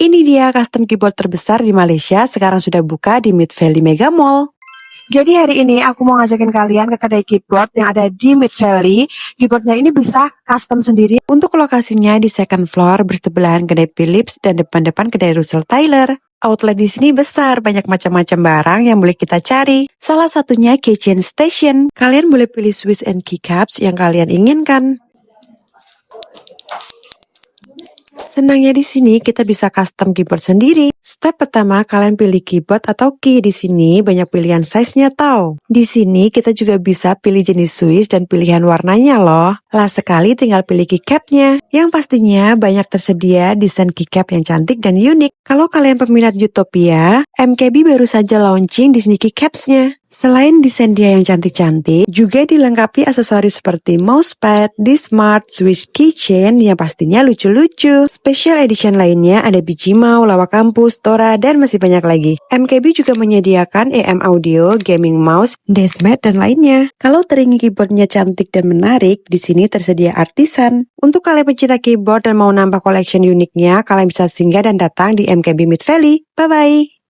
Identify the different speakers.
Speaker 1: Ini dia custom keyboard terbesar di Malaysia, sekarang sudah buka di Mid Valley Mega Mall. Jadi hari ini aku mau ngajakin kalian ke kedai keyboard yang ada di Mid Valley. Keyboardnya ini bisa custom sendiri. Untuk lokasinya di second floor bersebelahan kedai Philips dan depan-depan kedai Russell Taylor. Outlet di sini besar, banyak macam-macam barang yang boleh kita cari. Salah satunya keychain station. Kalian boleh pilih Swiss and keycaps yang kalian inginkan. Senangnya di sini kita bisa custom keyboard sendiri. Step pertama, kalian pilih keyboard atau key. Di sini banyak pilihan size-nya tau. Di sini kita juga bisa pilih jenis Swiss dan pilihan warnanya loh. Lah sekali tinggal pilih keycap-nya. Yang pastinya banyak tersedia desain keycap yang cantik dan unik. Kalau kalian peminat Utopia, MKB baru saja launching di sini keycaps-nya. Selain desain dia yang cantik-cantik, juga dilengkapi aksesoris seperti mousepad, D-Smart, Swiss keychain yang pastinya lucu-lucu. Special edition lainnya ada biji mau, lawak kampus, Tora, dan masih banyak lagi. MKB juga menyediakan AM audio, gaming mouse, deskmat, dan lainnya. Kalau teringin keyboardnya cantik dan menarik, di sini tersedia artisan. Untuk kalian pencinta keyboard dan mau nambah collection uniknya, kalian bisa singgah dan datang di MKB Mid Valley. Bye-bye!